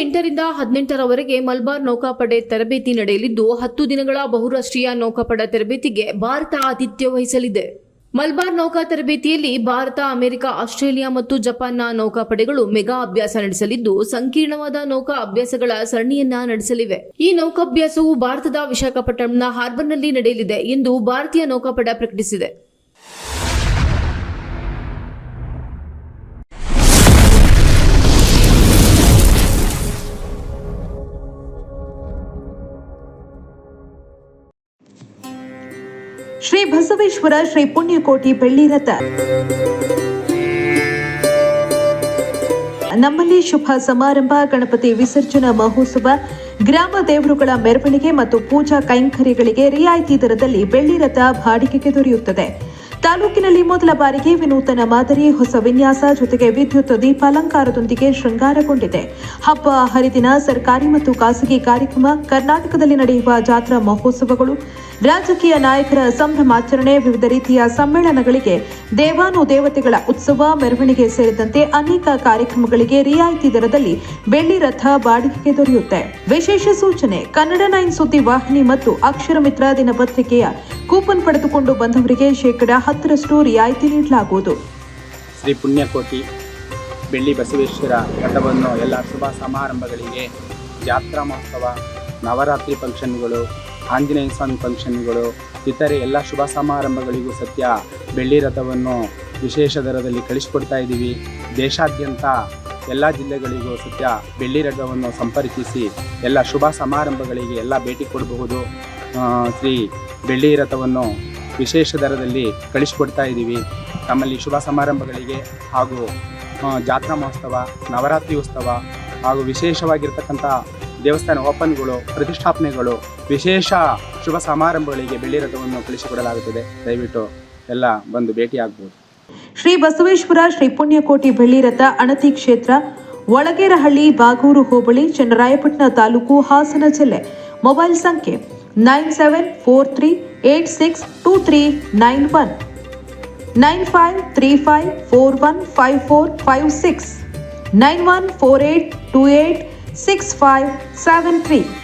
8ರಿಂದ 18ರವರೆಗೆ ಮಲಬಾರ್ ನೌಕಾಪಡೆ ತರಬೇತಿ ನಡೆಯಲಿದ್ದು 10 ದಿನಗಳ ಬಹುರಾಷ್ಟ್ರೀಯ ನೌಕಾಪಡೆ ತರಬೇತಿಗೆ ಭಾರತ ಆತಿಥ್ಯ ವಹಿಸಲಿದೆ. ಮಲಬಾರ್ ನೌಕಾ ತರಬೇತಿಯಲ್ಲಿ ಭಾರತ, ಅಮೆರಿಕ, ಆಸ್ಟ್ರೇಲಿಯಾ ಮತ್ತು ಜಪಾನ್ನ ನೌಕಾಪಡೆಗಳು ಮೆಗಾ ಅಭ್ಯಾಸ ನಡೆಸಲಿದ್ದು ಸಂಕೀರ್ಣವಾದ ನೌಕಾ ಅಭ್ಯಾಸಗಳ ಸರಣಿಯನ್ನ ನಡೆಸಲಿವೆ. ಈ ನೌಕಾಭ್ಯಾಸವು ಭಾರತದ ವಿಶಾಖಪಟ್ಟಣಂನ ಹಾರ್ಬರ್ನಲ್ಲಿ ನಡೆಯಲಿದೆ ಎಂದು ಭಾರತೀಯ ನೌಕಾಪಡೆ ಪ್ರಕಟಿಸಿದೆ. ಶ್ರೀ ಬಸವೇಶ್ವರ ಶ್ರೀ ಪುಣ್ಯಕೋಟಿ ಬೆಳ್ಳಿ ರಥ ನಮ್ಮಲ್ಲಿ ಶುಭ ಸಮಾರಂಭ, ಗಣಪತಿ ವಿಸರ್ಜನಾ ಮಹೋತ್ಸವ, ಗ್ರಾಮ ದೇವರುಗಳ ಮೆರವಣಿಗೆ ಮತ್ತು ಪೂಜಾ ಕೈಂಕರ್ಯಗಳಿಗೆ ರಿಯಾಯಿತಿ ದರದಲ್ಲಿ ಬೆಳ್ಳಿ ರಥ ಬಾಡಿಗೆಗೆ ದೊರೆಯುತ್ತದೆ. ತಾಲೂಕಿನಲ್ಲಿ ಮೊದಲ ಬಾರಿಗೆ ವಿನೂತನ ಮಾದರಿ ಹೊಸ ವಿನ್ಯಾಸ ಜೊತೆಗೆ ವಿದ್ಯುತ್ ದೀಪಾಲಂಕಾರದೊಂದಿಗೆ ಶೃಂಗಾರಗೊಂಡಿದೆ. ಹಬ್ಬ ಹರಿದಿನ, ಸರ್ಕಾರಿ ಮತ್ತು ಖಾಸಗಿ ಕಾರ್ಯಕ್ರಮ, ಕರ್ನಾಟಕದಲ್ಲಿ ನಡೆಯುವ ಜಾತ್ರಾ ಮಹೋತ್ಸವಗಳು, ರಾಜಕೀಯ ನಾಯಕರ ಸಂಭ್ರಮಾಚರಣೆ, ವಿವಿಧ ರೀತಿಯ ಸಮ್ಮೇಳನಗಳಿಗೆ, ದೇವಾನುದೇವತೆಗಳ ಉತ್ಸವ, ಮೆರವಣಿಗೆ ಸೇರಿದಂತೆ ಅನೇಕ ಕಾರ್ಯಕ್ರಮಗಳಿಗೆ ರಿಯಾಯಿತಿ ದರದಲ್ಲಿ ಬೆಳ್ಳಿ ರಥ ಬಾಡಿಗೆಗೆ ದೊರೆಯುತ್ತೆ. ವಿಶೇಷ ಸೂಚನೆ: ಕನ್ನಡ 9 ಸುದ್ದಿ ವಾಹಿನಿ ಮತ್ತು ಅಕ್ಷರ ಮಿತ್ರ ದಿನಪತ್ರಿಕೆಯ ಕೂಪನ್ ಪಡೆದುಕೊಂಡು ಬಂದವರಿಗೆ 10% ರಿಯಾಯಿತಿ ನೀಡಲಾಗುವುದು. ಶ್ರೀ ಪುಣ್ಯಕೋಟಿ ಬೆಳ್ಳಿ ಬಸವೇಶ್ವರ ರಥವನ್ನು ಎಲ್ಲ ಶುಭ ಸಮಾರಂಭಗಳಿಗೆ, ಜಾತ್ರಾ ಮಹೋತ್ಸವ, ನವರಾತ್ರಿ ಫಂಕ್ಷನ್ಗಳು, ಆಂಜನೇಯ ಸ್ವಾಮಿ ಫಂಕ್ಷನ್ಗಳು, ಇತರೆ ಎಲ್ಲ ಶುಭ ಸಮಾರಂಭಗಳಿಗೂ ಸತ್ಯ ಬೆಳ್ಳಿ ರಥವನ್ನು ವಿಶೇಷ ದರದಲ್ಲಿ ಕಳಿಸಿಕೊಡ್ತಾ ಇದ್ದೀವಿ. ದೇಶಾದ್ಯಂತ ಎಲ್ಲ ಜಿಲ್ಲೆಗಳಿಗೂ ಸತ್ಯ ಬೆಳ್ಳಿ ರಥವನ್ನು ಸಂಪರ್ಕಿಸಿ ಎಲ್ಲ ಶುಭ ಸಮಾರಂಭಗಳಿಗೆ ಎಲ್ಲ ಭೇಟಿ ಕೊಡಬಹುದು. ಶ್ರೀ ಬೆಳ್ಳಿ ರಥವನ್ನು ವಿಶೇಷ ದರದಲ್ಲಿ ಕಳಿಸಿಕೊಡ್ತಾ ಇದ್ದೀವಿ. ನಮ್ಮಲ್ಲಿ ಶುಭ ಸಮಾರಂಭಗಳಿಗೆ ಹಾಗೂ ಜಾತ್ರಾ ಮಹೋತ್ಸವ, ನವರಾತ್ರಿ ಉತ್ಸವ ಹಾಗೂ ವಿಶೇಷವಾಗಿರ್ತಕ್ಕಂಥ ದೇವಸ್ಥಾನ ಓಪನ್ಗಳು, ಪ್ರತಿಷ್ಠಾಪನೆಗಳು, ವಿಶೇಷ ಶುಭ ಸಮಾರಂಭಗಳಿಗೆ ಬೆಳ್ಳಿ ರಥವನ್ನು ಕಳಿಸಿಕೊಡಲಾಗುತ್ತದೆ. ದಯವಿಟ್ಟು ಎಲ್ಲ ಬಂದು ಭೇಟಿಯಾಗಬಹುದು. ಶ್ರೀ ಬಸವೇಶ್ವರ ಶ್ರೀ ಪುಣ್ಯಕೋಟಿ ಬೆಳ್ಳಿ ರಥ ಅಣತಿ ಕ್ಷೇತ್ರ, ಒಳಗೇರಹಳ್ಳಿ, ಬಾಗೂರು ಹೋಬಳಿ, ಚನ್ನರಾಯಪಟ್ಟಣ ತಾಲೂಕು, ಹಾಸನ ಜಿಲ್ಲೆ. ಮೊಬೈಲ್ ಸಂಖ್ಯೆ 9743862391 9535415456 9148286573.